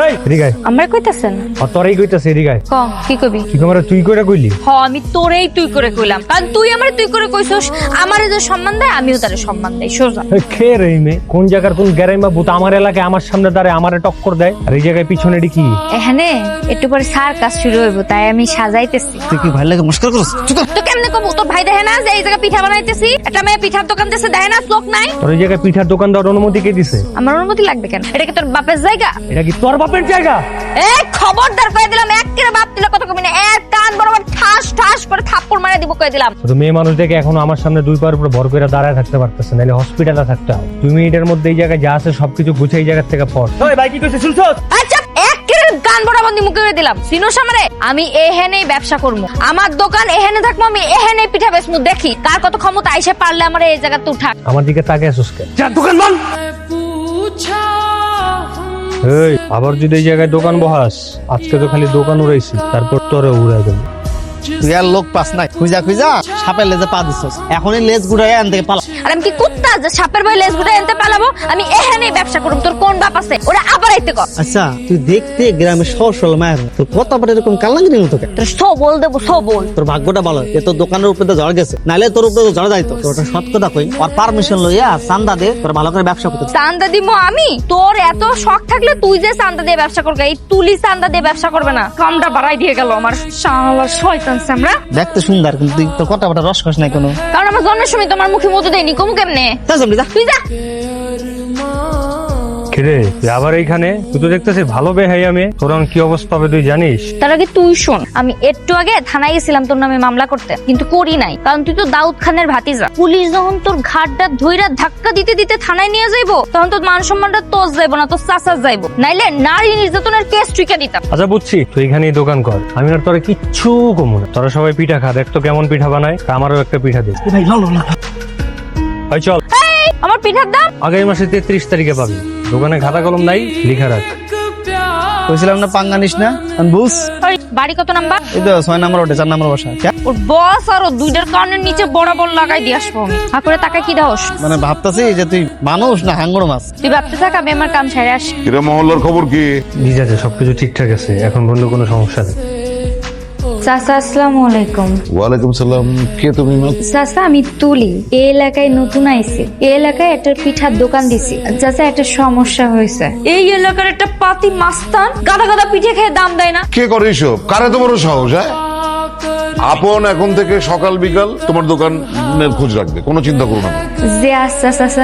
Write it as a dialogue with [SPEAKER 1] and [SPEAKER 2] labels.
[SPEAKER 1] এই এদিকে আয়।
[SPEAKER 2] আমার কইতাছেন
[SPEAKER 1] তোরাই কইতাছে এদিকে আয়।
[SPEAKER 2] ক কি কবি?
[SPEAKER 1] কি কমারে তুই কইরা কইলি?
[SPEAKER 2] হ আমি তোরেই তুই করে কইলাম, কারণ তুই আমারে তুই করে কইছস। আমারে যে সম্মান দেয় আমিও তারে সম্মান দেই। সোজা
[SPEAKER 1] খে রে মে, কোন জায়গার কোন গ্যারাইমা ভূত আমার এলাকায় আমার সামনে দাঁড়ায় আমারে টক্কর দেয়, আর এই জায়গায় পিছনে এটি কি?
[SPEAKER 2] এখানে একটু পরে সার্কাস শুরু হইব, তাই আমি সাজাইতেছি।
[SPEAKER 3] তুই কি ভাই লাগে মুশকিল করছিস?
[SPEAKER 2] তো কেমনে কব? তোর ভাই দেখে না যে এই জায়গা পিঠা বানাইতেছি? একটা মেয়ে পিঠার দোকান দিতেছে, দেখে না লোক নাই?
[SPEAKER 1] তোর এই জায়গায় পিঠার দোকান দেওয়ার অনুমতি কে দিছে?
[SPEAKER 2] আমার অনুমতি লাগবে কেন? এটা কি তোর বাপের জায়গা?
[SPEAKER 1] এটা কি তোর বাপের জায়গা?
[SPEAKER 2] এই খবরদার কই দিলাম, একেবারে বাপ দিলে কত কমি না, এক কান বরাবর ঠাস ঠাস করে থাপ্পড় মারা দিব কই দিলাম।
[SPEAKER 1] তো মেয়ে মানুষ দেখে এখনো আমার সামনে দুই পায়ের উপর ভর করে দাঁড়ায় থাকতে পারতেছে, নাহলে হসপিটালে থাকতে হয়। 2 মিনিটের মধ্যে এই জায়গায় যা আছে সবকিছু গুছিয়ে এই জায়গা থেকে পড়। ওই ভাই কি কইছিস শুনছস?
[SPEAKER 2] আচ্ছা একেবারে কান বরাবর দি মুখে করে দিলাম। সিনোস আমারে, আমি এহেনেই ব্যবসা করবো, আমার দোকান এহেনে থাকবো, আমি এহেনেই পিঠা বেচমু। দেখি কার কত ক্ষমতা, আইসে পারলে আমারে এই জায়গাতে উঠাক।
[SPEAKER 1] আমার দিকে তাকিয়ে আছিস কেন? যা দোকান বল। এই আবার যদি এই জায়গায় দোকান বহাস, আজকে তো খালি দোকান উড়াইছি, তারপর তোরে উড়াই দেব।
[SPEAKER 3] তুই আর লোক পাস নাই, খুঁজা খুঁজা সাপের লেজে পা দিছস, এখনই লেজ গুড়াই আন থেকে পালা।
[SPEAKER 2] আর আমি কি কুত্তা যে সাপের বই লেজ গুটা এনতে পালাবো? আমি এহেনেই ব্যবসা করবো। তোর কোন বাপ আছে? ওরা আবার আইতে কর।
[SPEAKER 3] আচ্ছা তুই দেখতে গ্রামে সরল মায়ের, তোর কথা বলে এরকম কালাঙ্গির মতো কেন?
[SPEAKER 2] তোর সবল দেবো, সবল।
[SPEAKER 3] তোর ভাগ্যটা ভালো যে তোর দোকানের উপরে তো ঝড় গেছে, নাহলে তোর উপরে তো ঝড় যাইতো। তোর ওটা সৎ কথা কই, আর পারমিশন লইয়া চান্দা দে, তোর ভালো করে ব্যবসা করতে।
[SPEAKER 2] চান্দা দিব আমি? তোর এত শখ থাকলে তুই যে চান্দা দিয়ে ব্যবসা করবে, এই তুলি চান্দা দিয়ে ব্যবসা করবে না। কামটা বাড়াই দিয়ে গেল আমার শালা শয়তান সামরা।
[SPEAKER 3] দেখতে সুন্দর কিন্তু তুই তোর কথা রস খাস নাই কোনো।
[SPEAKER 2] কারণ আমার জন্মের সময় তোমার মুখে মতো দেয়নি, কমু কেমনে?
[SPEAKER 3] যা জমলি যা।
[SPEAKER 2] তুই যা।
[SPEAKER 1] কিরে তুই আবার এইখানে? তুই তো দেখতেছিস ভালো বেহাইয়া মেয়ে, তোর এখন কি অবস্থা হবে তুই জানিস?
[SPEAKER 2] তার আগে তুই শোন, আমি একটু আগে থানায় গেছিলাম তোর নামে মামলা করতে, কিন্তু করি নাই, কারণ তুই তো দাউদ খানের ভাতিজা। পুলিশ যখন তোর ঘাটটা ধইরা ধাক্কা দিতে দিতে থানায় নিয়ে যাইবো, তখন তোর মান সম্মানটা তোর যাইবো না, তোর চাচার যাইবো, নাইলে নারী নির্যাতনের কেস টুইকা দিতাম।
[SPEAKER 1] আচ্ছা বুঝছি, তুই এখানেই দোকান কর, আমি আর তোরা কিচ্ছু কমু না। তোরা সবাই পিঠা খা, দেখ তো কেমন পিঠা বানায়, আমারও একটা পিঠা দে।
[SPEAKER 3] ভাই লালো না
[SPEAKER 1] ভাই চল।
[SPEAKER 2] এই, আমার পিঠার দাম
[SPEAKER 1] আগামী মাসে 33 তারিখে পাবি। দোকানে খাতা কলম নাই, লিখা রাখ।
[SPEAKER 3] কইছিলাম না পাঙ্গা নিস না, বুঝ।
[SPEAKER 2] ওই, বাড়ি কত নাম্বার?
[SPEAKER 3] এই তো 6 নম্বর ওঠে, 4 নম্বর বসা।
[SPEAKER 2] ওর বস আর ও দুইটার কানের নিচে বরাবর লাগাই দিয়ে আসবো আমি। করে তাকায় কি দাওস?
[SPEAKER 3] মানে ভাবতাছি যে তুই মানুষ না হাঙ্গর মাছ।
[SPEAKER 2] তুই ভাবতে থাক, আমি আমার কাম সেরে আসি।
[SPEAKER 4] কিরে মহল্লার খবর কি?
[SPEAKER 1] ঠিক আছে, সবকিছু ঠিকঠাক আছে, এখন বন্ধু কোনো সমস্যা নেই।
[SPEAKER 2] চাচা আসসালামু আলাইকুম।
[SPEAKER 4] ওয়ালাইকুম সালাম। কে তুমি?
[SPEAKER 2] চাচা আমি তুলি, এই এলাকায় নতুন আইছি। এই এলাকায় একটা পিঠার দোকান দিছি। চাচা একটা সমস্যা হয়েছে, এই এলাকার একটা পাতি মাস্তান গাদা গাদা পিঠে খেয়ে দাম দেয় না।
[SPEAKER 4] কে করে এসব? কারে তোমার সাহস? হ্যাঁ, আপন এখন থেকে সকাল বিকাল তোমার দোকানের খোঁজ রাখবে, কোনো চিন্তা করো না।
[SPEAKER 2] যে আচ্ছা চাচা